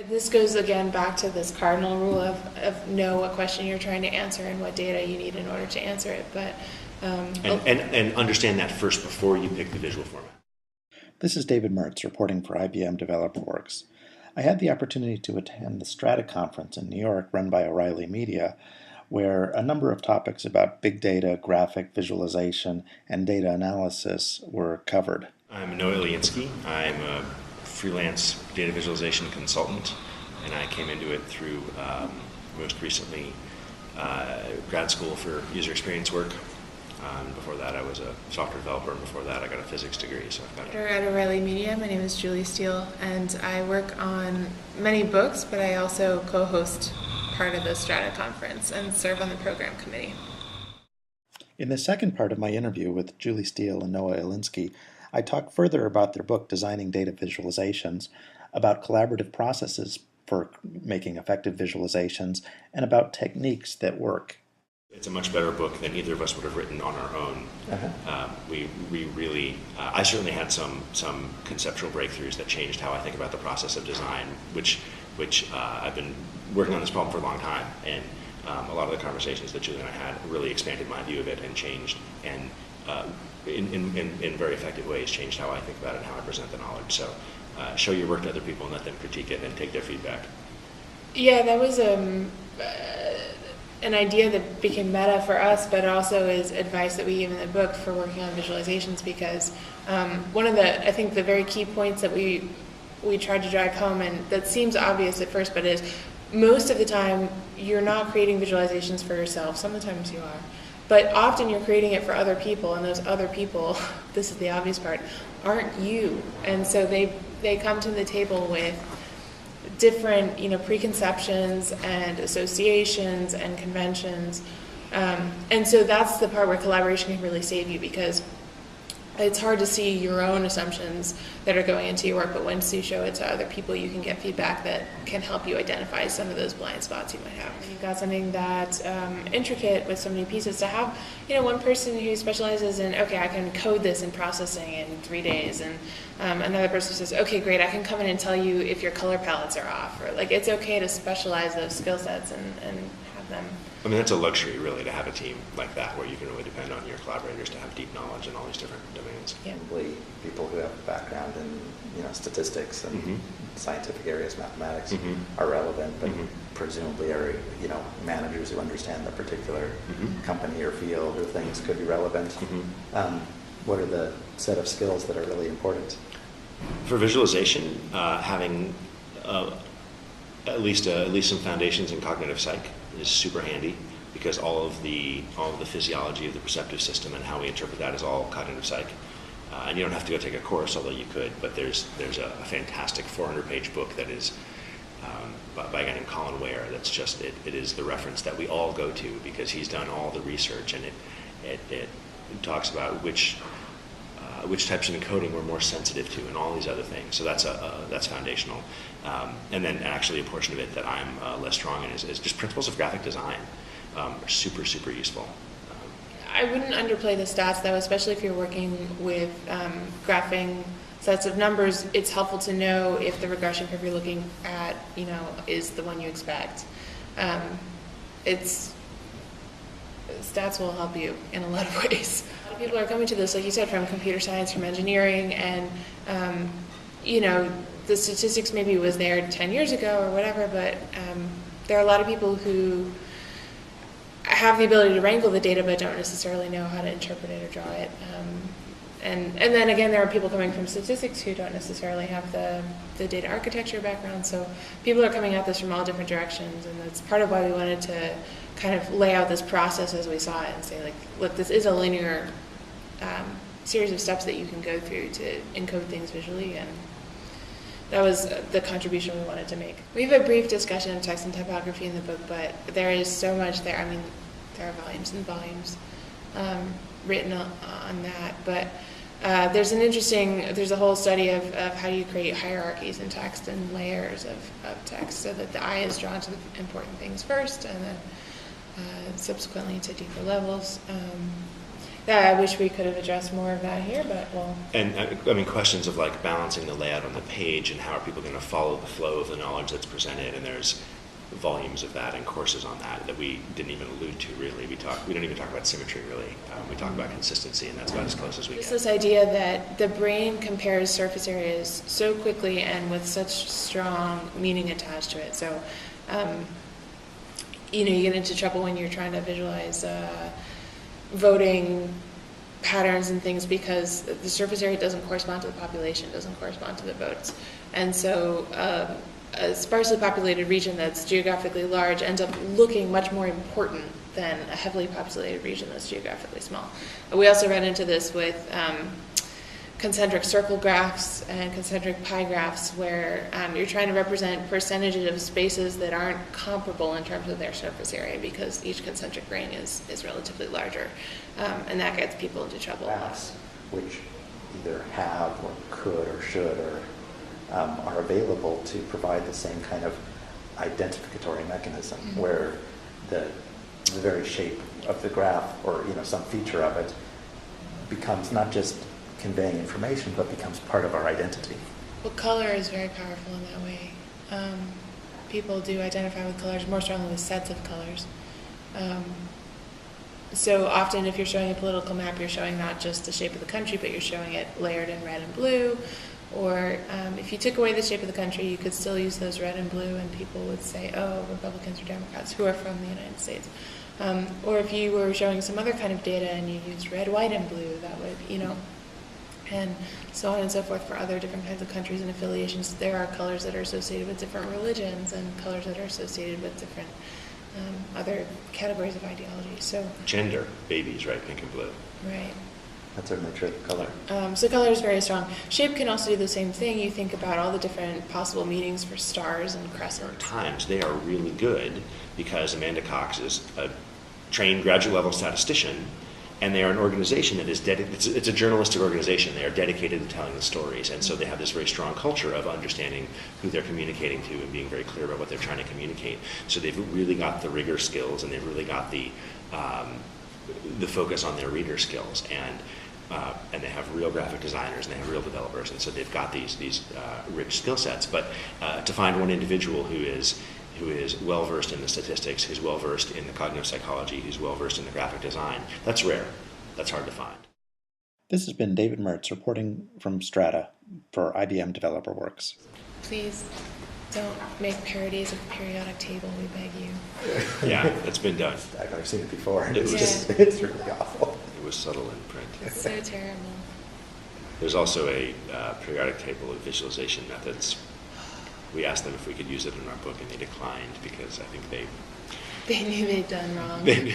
This goes again back to this cardinal rule of know what question you're trying to answer and what data you need in order to answer it. But and understand that first before you pick the visual format. This is David Mertz reporting for IBM developerWorks. I had the opportunity to attend the Strata conference in New York run by O'Reilly Media, where a number of topics about big data, graphic visualization, and data analysis were covered. I'm Iliinsky. I'm a freelance data visualization consultant, and I came into it through most recently grad school for user experience work. Before that, I was a software developer, and before that, I got a physics degree. So I've got at O'Reilly Media. My name is Steele, and I work on many books, but I also co-host part of the Strata conference and serve on the program committee. In the second part of my interview with Steele and Noah Iliinsky, I talk further about their book, Designing Data Visualizations, about collaborative processes for making effective visualizations, and about techniques that work. It's a much better book than either of us would have written on our own. We really, I certainly had some conceptual breakthroughs that changed how I think about the process of design, which I've been working on this problem for a long time, and a lot of the conversations that Julie and I had really expanded my view of it and changed, and in very effective ways changed how I think about it and how I present the knowledge. So show your work to other people and let them critique it and take their feedback. Yeah, that was an idea that became meta for us, but also is advice that we give in the book for working on visualizations, because one of I think the very key points that we tried to drive home, and that seems obvious at first, but is most of the time you're not creating visualizations for yourself. Sometimes you are, but often you're creating it for other people, and those other people, this is the obvious part, aren't you. And so they come to the table with different, preconceptions and associations and conventions, and so that's the part where collaboration can really save you, because it's hard to see your own assumptions that are going into your work, but once you show it to other people, you can get feedback that can help you identify some of those blind spots you might have. And you've got something that's intricate with so many pieces, to have, one person who specializes in, okay, I can code this in processing in 3 days, and another person says, okay, great, I can come in and tell you if your color palettes are off, or it's okay to specialize those skill sets and have them. I mean, that's a luxury, really, to have a team like that, where you can really depend on your collaborators to have deep knowledge in all these different domains. Yeah. People who have a background in statistics and scientific areas, mathematics, are relevant, but presumably are managers who understand the particular company or field or things could be relevant. What are the set of skills that are really important? For visualization, having at least some foundations in cognitive psych is super handy, because all of the physiology of the perceptive system and how we interpret that is all cognitive psych. And you don't have to go take a course, although you could, but there's a fantastic 400-page book that is by a guy named Colin Ware. That's just it is the reference that we all go to, because he's done all the research, and it talks about which types of encoding we're more sensitive to and all these other things. So that's foundational. And then actually a portion of it that I'm less strong in is just principles of graphic design. Are super, super useful. I wouldn't underplay the stats, though, especially if you're working with graphing sets of numbers. It's helpful to know if the regression curve you're looking at, is the one you expect. Stats will help you in a lot of ways. A lot of people are coming to this, like you said, from computer science, from engineering, and the statistics maybe was there 10 years ago or whatever, but there are a lot of people who have the ability to wrangle the data but don't necessarily know how to interpret it or draw it. And then again, there are people coming from statistics who don't necessarily have the data architecture background, so people are coming at this from all different directions, and that's part of why we wanted to kind of lay out this process as we saw it and say, look, this is a linear series of steps that you can go through to encode things visually, and that was the contribution we wanted to make. We have a brief discussion of text and typography in the book, but there is so much there. I mean, there are volumes and volumes written on that, but there's a whole study of how you create hierarchies in text and layers of text, so that the eye is drawn to the important things first, and then subsequently to deeper levels. Yeah, I wish we could have addressed more of that here, but well. And I mean, questions of like balancing the layout on the page and how are people going to follow the flow of the knowledge that's presented, and there's volumes of that and courses on that we didn't even allude to really. We don't even talk about symmetry really. We talk about consistency, and that's about as close as we Just get. this idea that the brain compares surface areas so quickly and with such strong meaning attached to it. So, you get into trouble when you're trying to visualize voting patterns and things because the surface area doesn't correspond to the population, doesn't correspond to the votes. And so a sparsely populated region that's geographically large ends up looking much more important than a heavily populated region that's geographically small. We also ran into this with concentric circle graphs and concentric pie graphs where you're trying to represent percentages of spaces that aren't comparable in terms of their surface area because each concentric ring is relatively larger. And that gets people into trouble. Graphs, which either have or could or should or are available to provide the same kind of identificatory mechanism where the very shape of the graph or some feature of it becomes not just conveying information but becomes part of our identity. Well, color is very powerful in that way. People do identify with colors more strongly with sets of colors. So often if you're showing a political map, you're showing not just the shape of the country, but you're showing it layered in red and blue. Or if you took away the shape of the country, you could still use those red and blue, and people would say, oh, Republicans or Democrats who are from the United States. Or if you were showing some other kind of data and you used red, white, and blue, that would, and so on and so forth for other different kinds of countries and affiliations. There are colors that are associated with different religions and colors that are associated with different other categories of ideology. So Gender, babies, right, pink and blue. Right. That's our nature of color. So color is very strong. Shape can also do the same thing. You think about all the different possible meanings for stars and crescents. At times they are really good because Amanda Cox is a trained graduate level statistician, and they are an organization that is dedicated. It's a journalistic organization. They are dedicated to telling the stories, and so they have this very strong culture of understanding who they're communicating to and being very clear about what they're trying to communicate. So they've really got the rigor skills, and they've really got the focus on their reader skills, and they have real graphic designers and they have real developers, and so they've got these rich skill sets. But to find one individual who is well versed in the statistics, who's well versed in the cognitive psychology, who's well versed in the graphic design, that's rare. That's hard to find. This has been David Mertz reporting from Strata for IBM DeveloperWorks. Please don't make parodies of the periodic table, we beg you. Yeah, that's been done. I've never seen it before. It was- It's really awful. It was subtle in print. It's so terrible. There's also a periodic table of visualization methods. We asked them if we could use it in our book, and they declined because I think They knew they'd done wrong. they